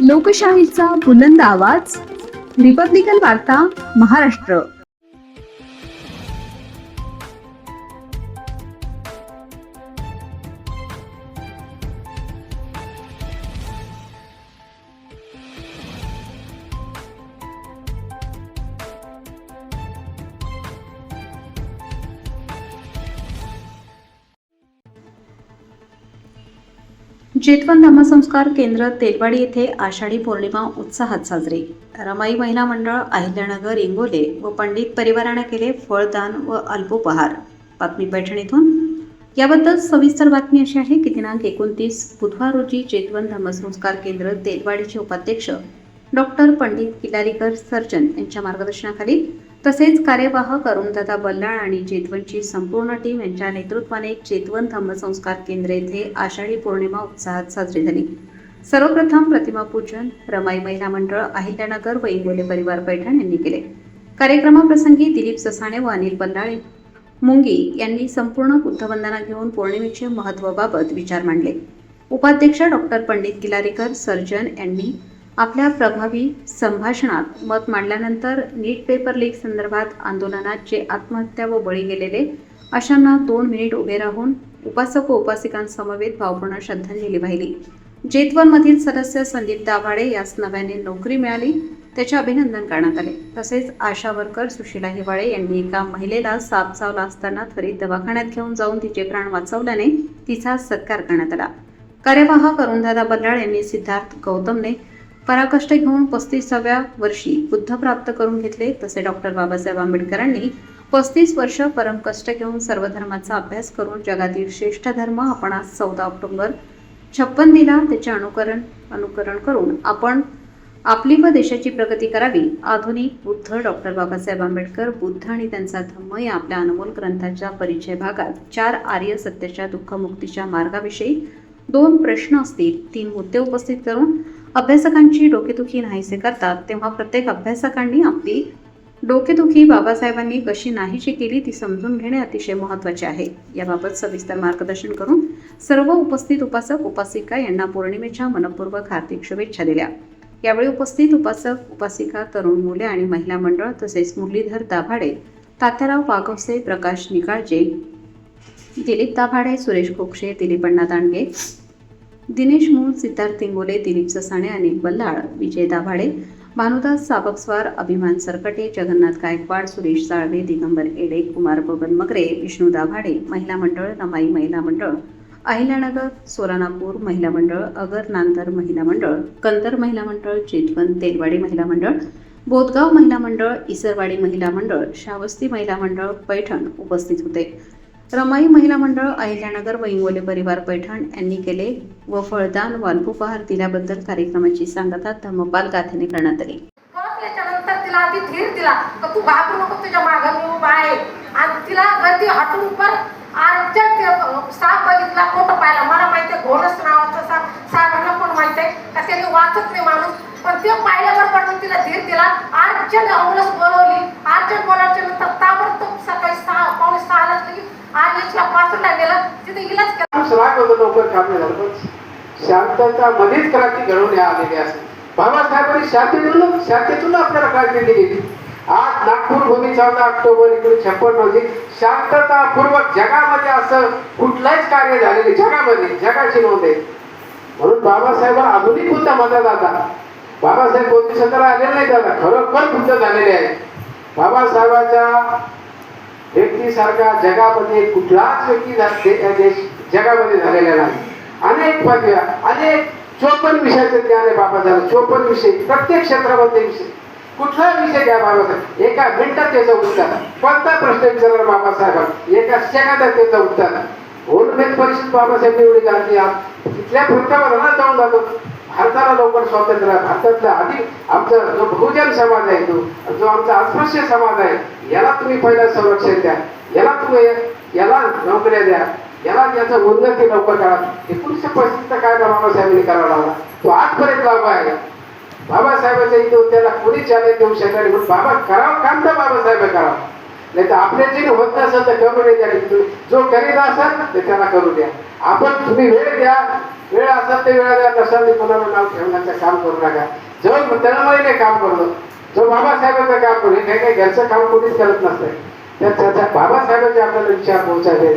लोकशाहीचा बुलंद आवाज, रिपब्लिकन वार्ता, महाराष्ट्र. जेतवन धम्मसंस्कार केंद्र तेलवाडी येथे आषाढी पौर्णिमा उत्साहात साजरी. रमाई महिला मंडळ, अहिल्यानगर, इंगोले व पंडित परिवाराने केले फळदान व अल्पोपहार. बातमी पैठण इथून. याबद्दल सविस्तर बातमी अशी आहे की दिनांक 29 बुधवार रोजी जेतवन धम्मसंस्कार केंद्र तेलवाडीचे उपाध्यक्ष डॉक्टर पंडित किलारीकर सर्जन यांच्या मार्गदर्शनाखाली तसेच कार्यवाहक अरुणदादा बल्लाळ आणि जेतवनची संपूर्ण टीम यांच्या नेतृत्वाने जेतवन धम्मसंस्कार केंद्र येथे आषाढी पौर्णिमा उत्साहात साजरी झाली. सर्वप्रथम प्रतिमा पूजन रमाई महिला मंडळ, अहिल्यानगर व इंगोले परिवार पैठण यांनी केले. कार्यक्रमाप्रसंगी दिलीप ससाणे व अनिल बल्लाळ मुंगी यांनी संपूर्ण बुद्धवंदना घेऊन पौर्णिमेचे महत्त्वाबाबत विचार मांडले. उपाध्यक्ष डॉक्टर पंडित किलारीकर सर्जन यांनी आपल्या प्रभावी संभाषणात मत मांडल्यानंतर नीट पेपर लीक संदर्भात आंदोलनात जे आत्महत्या व बळी गेलेले अशांना 2 मिनिट उभे राहून उपासक व उपासिकांसमवेत भावपूर्ण श्रद्धांजली वाहिली. जेतवनमधील सदस्य संदीप दाभाडे यास नव्याने नोकरी मिळाली, त्याचे अभिनंदन करण्यात आले. तसेच आशा वर्कर सुशीला हिवाळे यांनी एका महिलेला साप चावला असताना त्वरित दवाखान्यात घेऊन जाऊन तिचे प्राण वाचवल्याने तिचा सत्कार करण्यात आला. कार्यवाहक अरुणदादा बल्लाळ यांनी सिद्धार्थ गौतमने पराकष्ट घेऊन 35व्या वर्षी बुद्ध प्राप्त करून घेतले. तसे डॉक्टर बाबासाहेब आंबेडकरांनी 35 वर्ष परमकष्ट घेऊन सर्व धर्माचा अभ्यास करून जगातील श्रेष्ठ धर्म आपणास 14 ऑक्टोबर 56 दिला. त्याचे अनुकरण करून आपण आपली व देशाची प्रगती करावी. आधुनिक बुद्ध डॉक्टर बाबासाहेब आंबेडकर बुद्ध आणि त्यांचा धम्म या आपल्या अनमोल ग्रंथाच्या परिचय भागात 4 आर्य सत्याच्या दुःखमुक्तीच्या मार्गाविषयी 2 प्रश्न असतील 3 मुद्दे उपस्थित करून अभ्यासकांची डोकेदुखी नाहीसे करतात. तेव्हा प्रत्येक अभ्यासकांनी आपली डोकेदुखी बाबासाहेबांनी कशी नाहीशी केली ती समजून घेणे अतिशय महत्त्वाचे आहे. याबाबत सविस्तर मार्गदर्शन करून सर्व उपस्थित उपासक उपासिका यांना पौर्णिमेच्या मनपूर्वक हार्दिक शुभेच्छा दिल्या. यावेळी उपस्थित उपासक उपासिका, तरुण मुले आणि महिला मंडळ तसेच मुरलीधर दाभाडे, तात्याराव वाघवसे, प्रकाश निकाळजे, दिलीप दाभाडे, सुरेश खोक्षे, दिलीप अण्णा दांडगे, दिनेश मूळ, सिद्धार्थ इंगोले, दिलीप ससाणे, अनिल बल्लाळ, विजय दाभाडे, भानुदास साबकस्वार, अभिमान सरकटे, जगन्नाथ गायकवाड, सुरेश साळवे, दिगंबर एडे, कुमार बबन मगरे, विष्णू दाभाडे, महिला मंडळ, रमाई महिला मंडळ, अहिल्यानगर, सोलानापूर महिला मंडळ, अगर नांदर महिला मंडळ, कंदर महिला मंडळ, जेतवन तेलवाडी महिला मंडळ, बोदगाव महिला मंडळ, इसरवाडी महिला मंडळ, श्रावस्ती महिला मंडळ पैठण उपस्थित होते. रमाई महिला मंडळ, अहिल्यानगर व इंगोले परिवार पैठण यांनी केले व फळदान व अल्पोपहार दिल्याबद्दल कार्यक्रमाची सांगता धम्मपाल गाथेने करण्यात आली. त्याच्यानंतर तिला आधी धीर दिला की तू घाबरू नको, तुझ्या मागे मी उभा आहे. आणि तिला गर्दी हटून पर साप बघितला, फोटो पाहिला. मला माहिती आहे घोणस नावाचा साप, साहेबांना पण माहिती आहे का त्याने वाचत नाही माणूस, पण ते पाहिल्यावर पण तिला धीर दिला. अर्जंट ॲम्ब्युलन्स बोलवली. अर्जंट बोलायच्या नंतर ताबडतोब सकाळी 6:45 लगेच आर्यसला पाचला गेला, तिथे इलाज केला. राग होतं लवकर काम नाही झालं, पण शांतता मध्येच क्रांती घडवून आलेली असते. बाबासाहेबांनी शांततेतून आपल्याला क्रांती दिली. आज नागपूर भूमी 14 ऑक्टोबर 1956 रोजी शांततापूर्वक जगामध्ये असं कुठलंच कार्य झालेले जगाची नोंद आहे. म्हणून बाबासाहेब आधुनिक बुद्ध मतात जाता. बाबासाहेब बोधिसत्व आलेले नाही, दादा खरोखर बुद्ध झालेले आहेत. बाबासाहेबांच्या व्यक्तीसारखा जगामध्ये कुठलाच व्यक्ती जगामध्ये झालेला नाही. अनेक पदव्या, अनेक 54 विषयाचे ज्ञान आहे बाबासाहेब. 54 विषय, प्रत्येक क्षेत्रामध्ये विषय, कुठला विषय घ्या बाबासाहेब एका मिनिटात त्याचं उत्तर. कोणता प्रश्न विचारला बाबासाहेब एका सेकंदात त्याचं उत्तर. ओलमेद परिषद बाबासाहेब एवढी गाठी तिथल्या पृष्ठावर जाऊन जातो. भारताला लवकर स्वातंत्र्य, भारतातला आधी आमचा जो बहुजन समाज आहे, जो आमचा अस्पृश्य समाज आहे, याला तुम्ही पहिला संरक्षण द्या, याला नोकऱ्या द्या, याचं उन्नती लवकर करा. 1935 काय बाबासाहेबांनी करावा लागला तो आजपर्यंत लाभ आहे. बाबासाहेबांच्या इथं त्याला कोणी चॅलेंज देऊ शकणार नाही. बाबा करावं काम तर बाबासाहेब करावं, नाही तर आपल्या जे होत नसेल तर करू द्या. जो करीत असाल तर त्याला करू द्या. आपण तुम्ही वेळ द्या, वेळ असेल ते वेळा नसाल कोणाला नाव ठेवण्याचं काम करू नका. जो तळमळीने काम करतो, जो बाबासाहेबांचं काम करू, हे काही घरचं काम कोणीच करत नसतं. त्याच्या बाबासाहेबांचे आपल्याला विचार पोहोचायचे.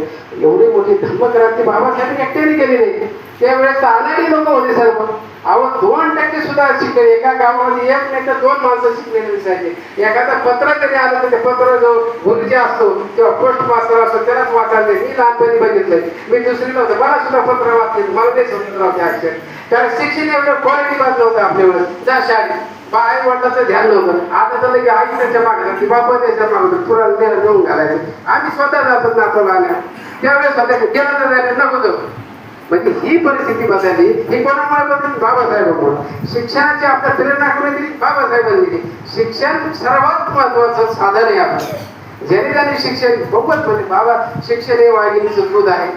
एवढी मोठी धर्मक्रांती बाबासाहेबांनी एकट्याने केली नाही. त्यावेळेस अनाडी लोक होते सर्व. अहो 2% सुद्धा शिकले. एका गावामध्ये एक नाही तर 2 माणसं शिकलेले दिसायचे. एखादा पत्र तरी आलं तर ते पत्र जो गुरुजी असतो किंवा पोस्ट मास्टर असतो त्यालाच वाचायला. मी लहानपणी बघितलंय. मी दुसरीला होतो, मला सुद्धा पत्र वाचले. मला ते समजत नव्हते अक्षर. कारण शिक्षण एवढं क्वालिटी बाज नव्हतं आपल्यावर. त्या शाळेत आई वडिलाचं ध्यान नव्हतं. आता तर लगे आई त्याच्या मागे की बाबा त्याच्या मागे पुराला त्याला घेऊन घालायचं. आम्ही स्वतः जातो नातवला आल्या त्यावेळेस स्वतः गेलं तर जायचं नको जाऊ. म्हणजे ही परिस्थिती बदलली. ही कोणामुळे बदलली? बाबासाहेबांमुळे. शिक्षणाची आपल्या प्रेरणा कोणी दिली? बाबासाहेबांनी दिली. शिक्षण सर्वात महत्वाचं साधन आहे आपलं. ज्याने ज्याने शिक्षण बहुमत म्हणजे बाबा शिक्षण हे वाघिणीचं दूध आहे.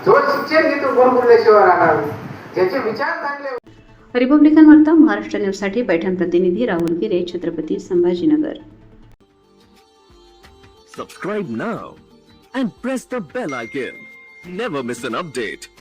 जो शिक्षण घेतो गुरुकुल्याशिवाय राहणार नाही. ज्याचे विचार चांगले. रिपब्लिकन वार्ता महाराष्ट्र न्यूजसाठी पैठण प्रतिनिधी राहुल गिरे, Chhatrapati Sambhajinagar. Subscribe now and press the bell icon. Never miss an update.